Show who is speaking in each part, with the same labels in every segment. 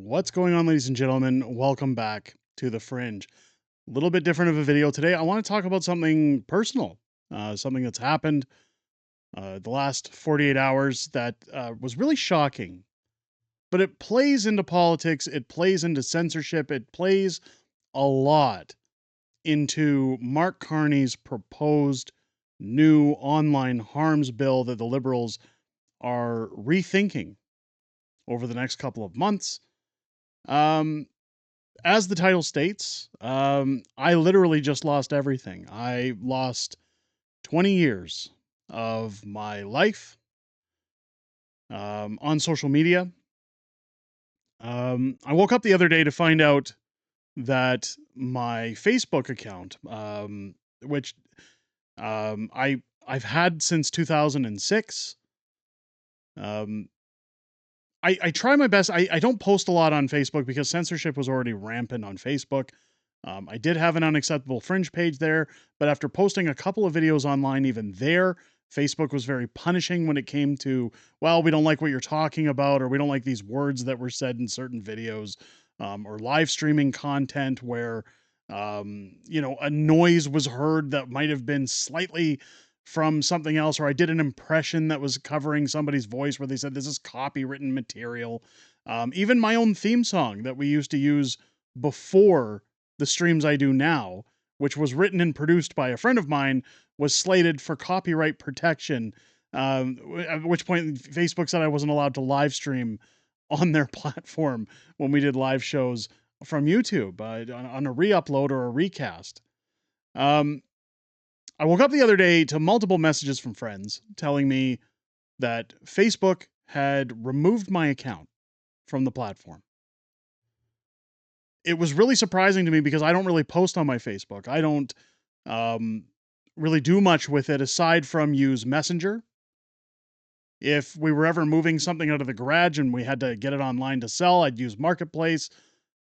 Speaker 1: What's going on, ladies and gentlemen? Welcome back to the Fringe. A little bit different of a video today. I want to talk about something personal, something that's happened the last 48 hours that was really shocking. But it plays into politics, it plays into censorship, it plays a lot into Mark Carney's proposed new online harms bill that the Liberals are rethinking over the next couple of months. Um, as the title states, I literally just lost everything. I lost 20 years of my life on social media. I woke up the other day to find out that my Facebook account, which I've had since 2006, um, I try my best. I don't post a lot on Facebook because censorship was already rampant on Facebook. I did have an unacceptable fringe page there, but after posting a couple of videos online, even there, Facebook was very punishing when it came to, well, we don't like what you're talking about, or we don't like these words that were said in certain videos, or live streaming content where, a noise was heard that might have been slightly from something else, or I did an impression that was covering somebody's voice where they said this is copywritten material. Even my own theme song that we used to use before the streams I do now, which was written and produced by a friend of mine, was slated for copyright protection. At which point, Facebook said I wasn't allowed to live stream on their platform when we did live shows from YouTube on a re-upload or a recast. Um, I woke up the other day to multiple messages from friends telling me that Facebook had removed my account from the platform. It was really surprising to me because I don't really post on my Facebook. I don't really do much with it aside from use Messenger. If we were ever moving something out of the garage and we had to get it online to sell, I'd use Marketplace.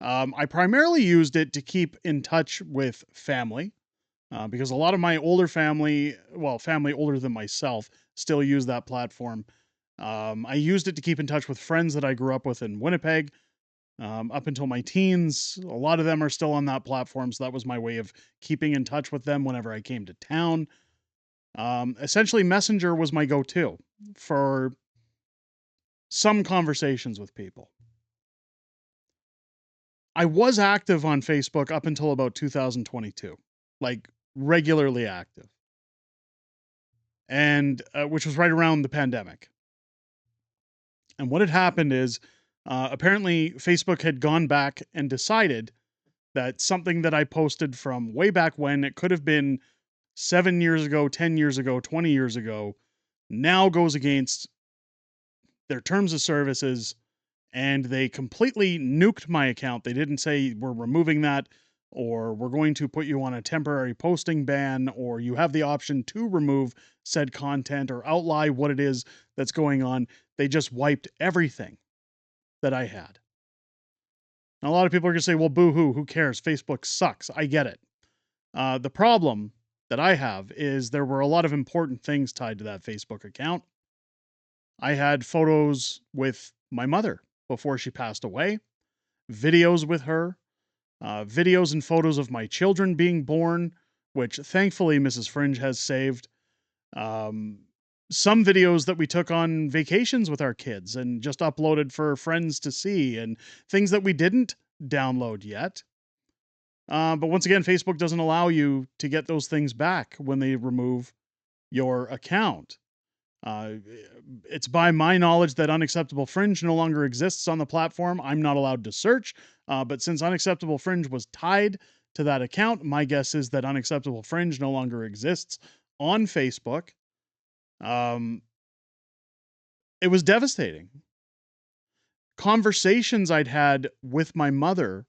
Speaker 1: I primarily used it to keep in touch with family. Because a lot of my older family, well, family older than myself, still use that platform. I used it to keep in touch with friends that I grew up with in Winnipeg up until my teens. A lot of them are still on that platform, so that was my way of keeping in touch with them whenever I came to town. Essentially, Messenger was my go to for some conversations with people. I was active on Facebook up until about 2022, like regularly active. And which was right around the pandemic. And what had happened is apparently Facebook had gone back and decided that something that I posted from way back when, it could have been 7 years ago, 10 years ago, 20 years ago, now goes against their terms of services, and they completely nuked my account. They didn't say we're removing that, or we're going to put you on a temporary posting ban, or you have the option to remove said content or outline what it is that's going on. They just wiped everything that I had. Now, a lot of people are going to say, well, boo hoo, who cares? Facebook sucks. I get it. The problem that I have is there were a lot of important things tied to that Facebook account. I had photos with my mother before she passed away, videos with her, videos and photos of my children being born, which thankfully Mrs. Fringe has saved. Um, some videos that we took on vacations with our kids and just uploaded for friends to see, and things that we didn't download yet. But once again, Facebook doesn't allow you to get those things back when they remove your account. It's by my knowledge that Unacceptable Fringe no longer exists on the platform. I'm not allowed to search, but since Unacceptable Fringe was tied to that account, my guess is that Unacceptable Fringe no longer exists on Facebook. It was devastating. Conversations I'd had with my mother,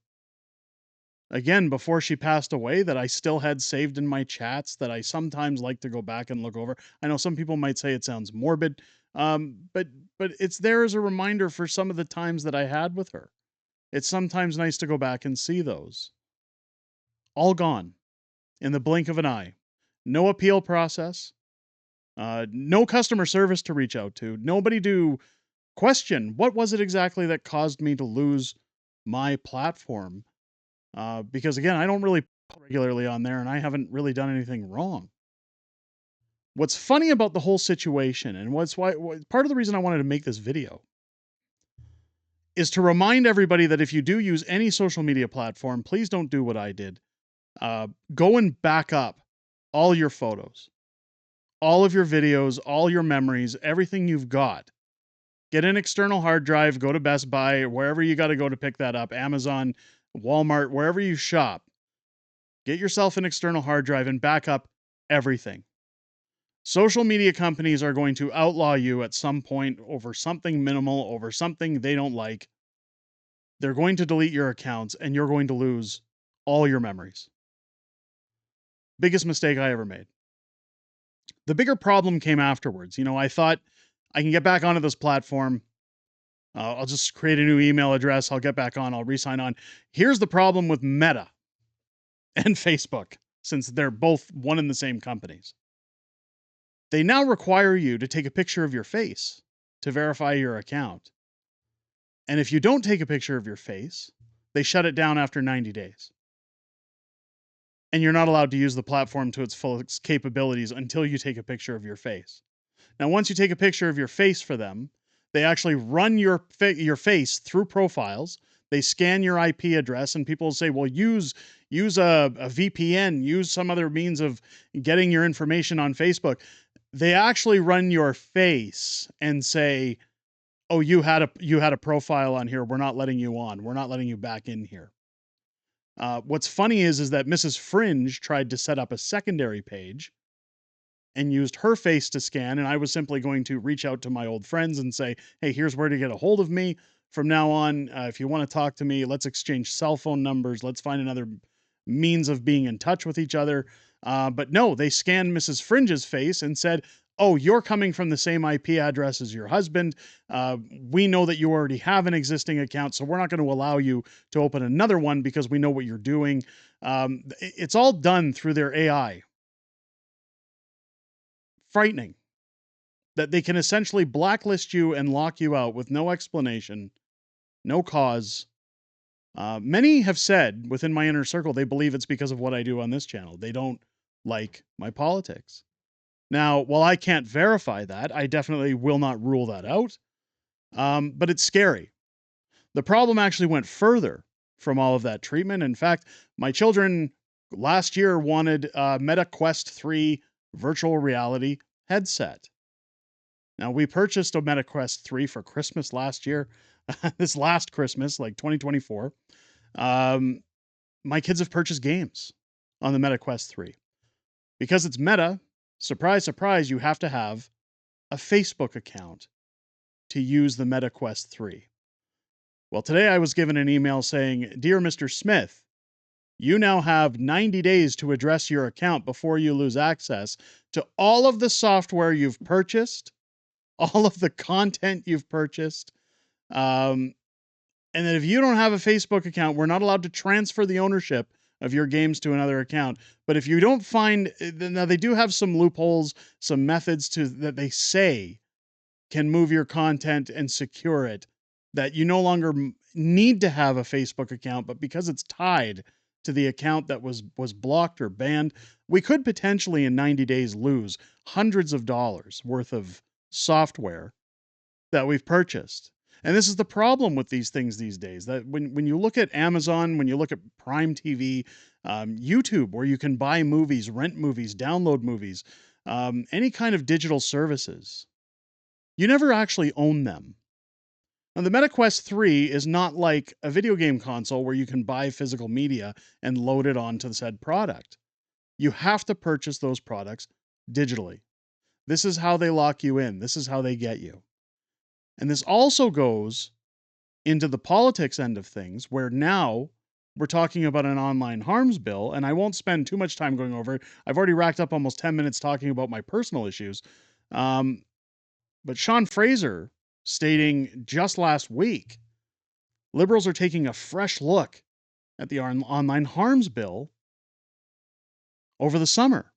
Speaker 1: again, before she passed away, that I still had saved in my chats that I sometimes like to go back and look over. I know some people might say it sounds morbid, but it's there as a reminder for some of the times that I had with her. It's sometimes nice to go back and see those. All gone in the blink of an eye. No appeal process. No customer service to reach out to. Nobody to question what was it exactly that caused me to lose my platform because, again, I don't really post regularly on there and I haven't really done anything wrong. What's funny about the whole situation, and part of the reason I wanted to make this video, is to remind everybody that if you do use any social media platform, please don't do what I did. Go and back up all your photos, all of your videos, all your memories, everything you've got. Get an external hard drive, go to Best Buy, or wherever you got to go to pick that up, Amazon, Walmart, wherever you shop. Get yourself an external hard drive and back up everything. Social media companies are going to outlaw you at some point over something minimal, over something they don't like. They're going to delete your accounts and you're going to lose all your memories. Biggest mistake I ever made. The bigger problem came afterwards. I thought I can get back onto this platform. I'll just create a new email address. I'll get back on. I'll re-sign on. Here's the problem with Meta and Facebook, since they're both one and the same companies. They now require you to take a picture of your face to verify your account. And if you don't take a picture of your face, they shut it down after 90 days. And you're not allowed to use the platform to its full capabilities until you take a picture of your face. Now, once you take a picture of your face for them, they actually run your face through profiles. They scan your IP address, and people say, well, use a VPN, use some other means of getting your information on Facebook. They actually run your face and say, oh, you had a profile on here. We're not letting you on. We're not letting you back in here. What's funny is that Mrs. Fringe tried to set up a secondary page and used her face to scan, and I was simply going to reach out to my old friends and say, hey, here's where to get a hold of me. From now on, if you want to talk to me, let's exchange cell phone numbers. Let's find another means of being in touch with each other. But no, they scanned Mrs. Fringe's face and said, oh, you're coming from the same IP address as your husband. We know that you already have an existing account, so we're not going to allow you to open another one because we know what you're doing. It's all done through their AI. Frightening that they can essentially blacklist you and lock you out with no explanation, no cause. Many have said within my inner circle they believe it's because of what I do on this channel. They don't like my politics. Now, while I can't verify that, I definitely will not rule that out. But it's scary. The problem actually went further from all of that treatment. In fact, my children last year wanted a Meta Quest 3 virtual reality headset. Now, we purchased a Meta Quest 3 for Christmas last year. This last Christmas, like 2024. My kids have purchased games on the Meta Quest 3. Because it's Meta, surprise, surprise, you have to have a Facebook account to use the Meta Quest 3. Well, today I was given an email saying, Dear Mr. Smith, you now have 90 days to address your account before you lose access to all of the software you've purchased, all of the content you've purchased. And that if you don't have a Facebook account, we're not allowed to transfer the ownership of your games to another account. But if you don't find, now they do have some loopholes, some methods that they say can move your content and secure it, that you no longer need to have a Facebook account, but because it's tied to the account that was blocked or banned, we could potentially in 90 days lose hundreds of dollars worth of software that we've purchased. And this is the problem with these things these days, that when you look at Amazon, when you look at Prime TV, YouTube, where you can buy movies, rent movies, download movies, any kind of digital services, you never actually own them. Now, the Meta Quest 3 is not like a video game console where you can buy physical media and load it onto the said product. You have to purchase those products digitally. This is how they lock you in. This is how they get you. And this also goes into the politics end of things, where now we're talking about an online harms bill, and I won't spend too much time going over it. I've already racked up almost 10 minutes talking about my personal issues. But Sean Fraser stating just last week, liberals are taking a fresh look at the online harms bill over the summer.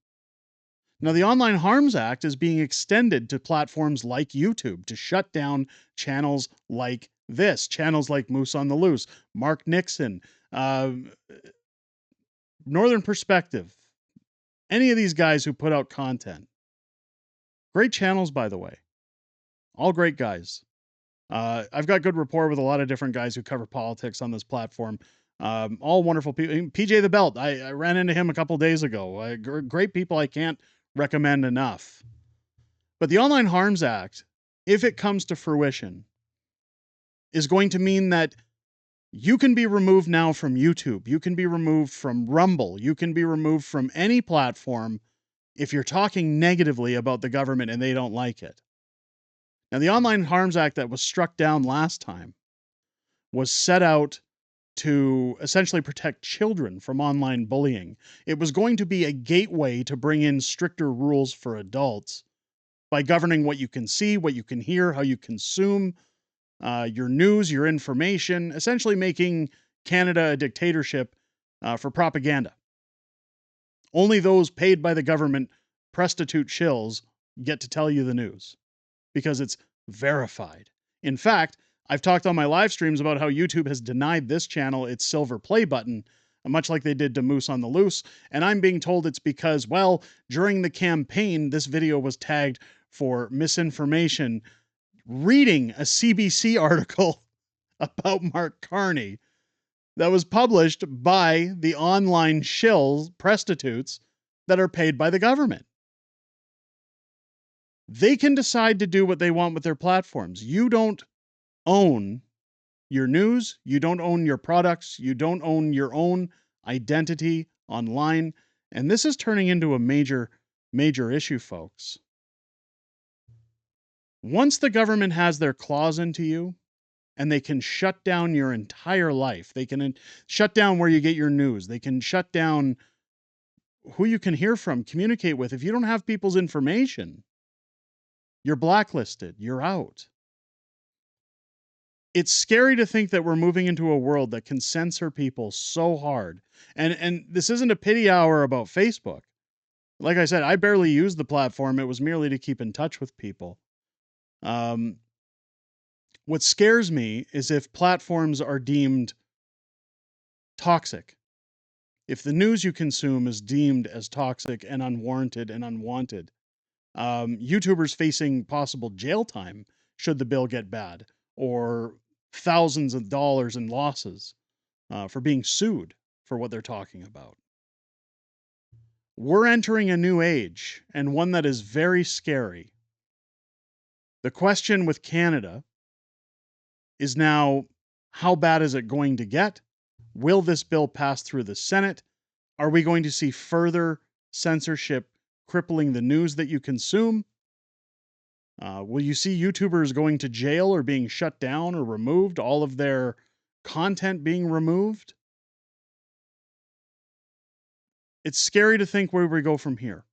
Speaker 1: Now, the Online Harms Act is being extended to platforms like YouTube to shut down channels like This, channels like Moose on the Loose, Mark Nixon, uh, Northern Perspective, any of these guys who put out content. Great channels, by the way. All great guys. I've got good rapport with a lot of different guys who cover politics on this platform. All wonderful people. PJ the Belt, I ran into him a couple days ago. Great people I can't recommend enough. But the Online Harms Act, if it comes to fruition, is going to mean that you can be removed now from YouTube. You can be removed from Rumble. You can be removed from any platform if you're talking negatively about the government and they don't like it. Now, the Online Harms Act that was struck down last time was set out to essentially protect children from online bullying. It was going to be a gateway to bring in stricter rules for adults by governing what you can see, what you can hear, how you consume your news, your information, essentially making Canada a dictatorship for propaganda. Only those paid by the government, prostitute shills, get to tell you the news because it's verified. In fact, I've talked on my live streams about how YouTube has denied this channel its silver play button, much like they did to Moose on the Loose, and I'm being told it's because, well, during the campaign, this video was tagged for misinformation, reading a CBC article about Mark Carney that was published by the online shills, prostitutes, that are paid by the government. They can decide to do what they want with their platforms. You don't own your news. You don't own your products. You don't own your own identity online. And this is turning into a major, major issue, folks. Once the government has their claws into you and they can shut down your entire life, they can shut down where you get your news, they can shut down who you can hear from, communicate with. If you don't have people's information, you're blacklisted, you're out. It's scary to think that we're moving into a world that can censor people so hard. And this isn't a pity hour about Facebook. Like I said, I barely used the platform. It was merely to keep in touch with people. What scares me is if platforms are deemed toxic. If the news you consume is deemed as toxic and unwarranted and unwanted, YouTubers facing possible jail time should the bill get bad, or thousands of dollars in losses for being sued for what they're talking about. We're entering a new age, and one that is very scary. The question with Canada is now, how bad is it going to get? Will this bill pass through the Senate? Are we going to see further censorship crippling the news that you consume? Will you see YouTubers going to jail or being shut down or removed, all of their content being removed? It's scary to think where we go from here.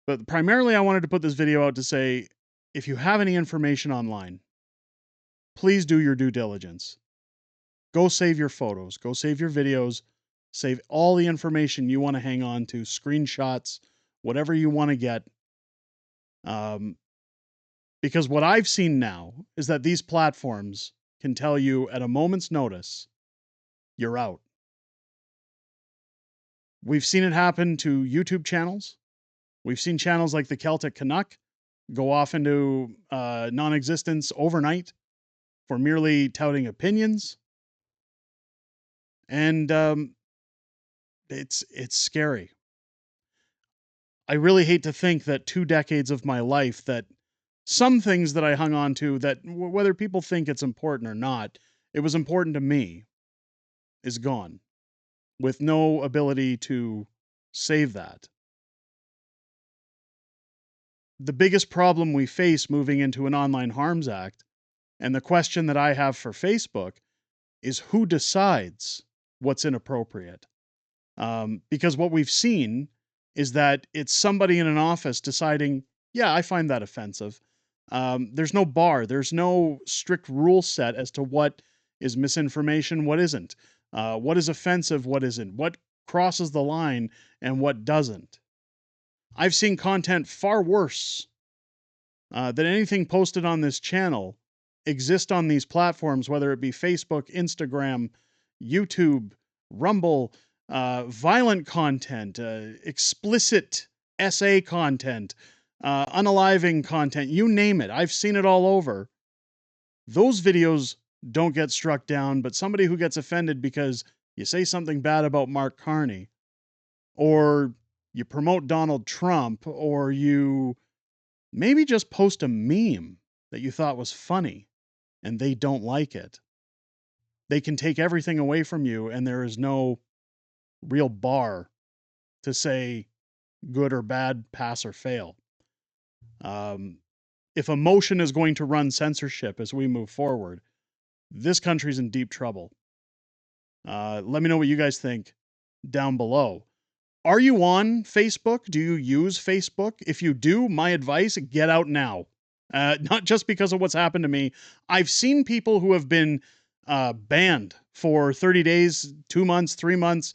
Speaker 1: But primarily, I wanted to put this video out to say, if you have any information online, please do your due diligence. Go save your photos, go save your videos, save all the information you want to hang on to, screenshots, whatever you want to get. Because what I've seen now is that these platforms can tell you at a moment's notice, you're out. We've seen it happen to YouTube channels. We've seen channels like the Celtic Canuck go off into non-existence overnight for merely touting opinions. And it's scary. I really hate to think that 2 decades of my life, that some things that I hung on to, that whether people think it's important or not, it was important to me, is gone, with no ability to save that. The biggest problem we face moving into an Online Harms Act, and the question that I have for Facebook, is who decides what's inappropriate? Because what we've seen is that it's somebody in an office deciding, yeah, I find that offensive. There's no bar. There's no strict rule set as to what is misinformation, what isn't. What is offensive, what isn't. What crosses the line and what doesn't. I've seen content far worse that anything posted on this channel exist on these platforms, whether it be Facebook, Instagram, YouTube, Rumble, violent content, explicit essay content, unaliving content, you name it. I've seen it all over. Those videos don't get struck down, but somebody who gets offended because you say something bad about Mark Carney, or you promote Donald Trump, or you maybe just post a meme that you thought was funny and they don't like it. They can take everything away from you, and there is no real bar to say good or bad, pass or fail. If emotion is going to run censorship as we move forward, this country's in deep trouble. Let me know what you guys think down below. Are you on Facebook? Do you use Facebook? If you do, my advice, get out now. Not just because of what's happened to me. I've seen people who have been banned for 30 days, 2 months, 3 months,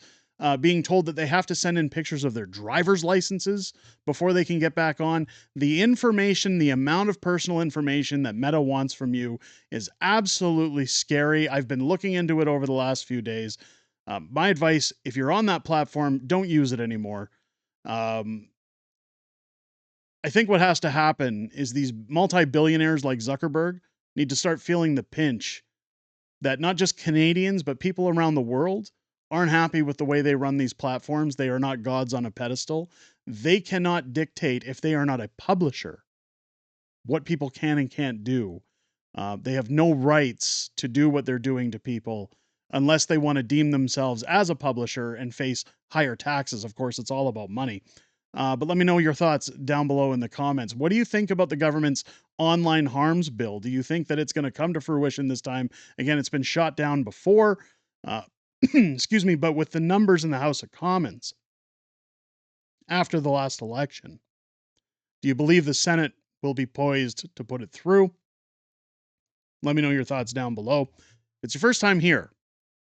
Speaker 1: being told that they have to send in pictures of their driver's licenses before they can get back on. The information, the amount of personal information that Meta wants from you is absolutely scary. I've been looking into it over the last few days. My advice, if you're on that platform, don't use it anymore. I think what has to happen is these multi-billionaires like Zuckerberg need to start feeling the pinch that not just Canadians, but people around the world aren't happy with the way they run these platforms. They are not gods on a pedestal. They cannot dictate, if they are not a publisher, what people can and can't do. They have no rights to do what they're doing to people unless they want to deem themselves as a publisher and face higher taxes. Of course, it's all about money. But let me know your thoughts down below in the comments. What do you think about the government's online harms bill? Do you think that it's going to come to fruition this time? Again, it's been shot down before, excuse me, but with the numbers in the House of Commons after the last election, do you believe the Senate will be poised to put it through? Let me know your thoughts down below. If it's your first time here,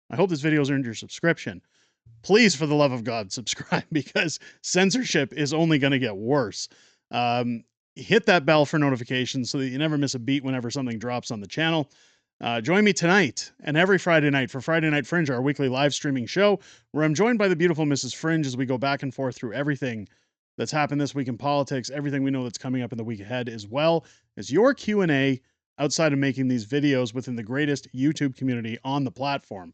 Speaker 1: I hope this video has earned your subscription. Please, for the love of God, subscribe, because censorship is only going to get worse. Hit that bell for notifications so that you never miss a beat whenever something drops on the channel. Join me tonight and every Friday night for Friday Night Fringe, our weekly live streaming show, where I'm joined by the beautiful Mrs. Fringe as we go back and forth through everything that's happened this week in politics, everything we know that's coming up in the week ahead, as well as your Q&A outside of making these videos within the greatest YouTube community on the platform.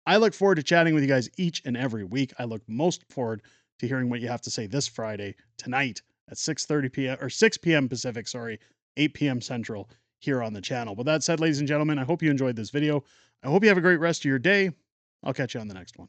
Speaker 1: I look forward to chatting with you guys each and every week. I look most forward to hearing what you have to say this Friday, tonight at 6:30 p.m. or 6 p.m. Pacific, 8 p.m. Central here on the channel. With that said, ladies and gentlemen, I hope you enjoyed this video. I hope you have a great rest of your day. I'll catch you on the next one.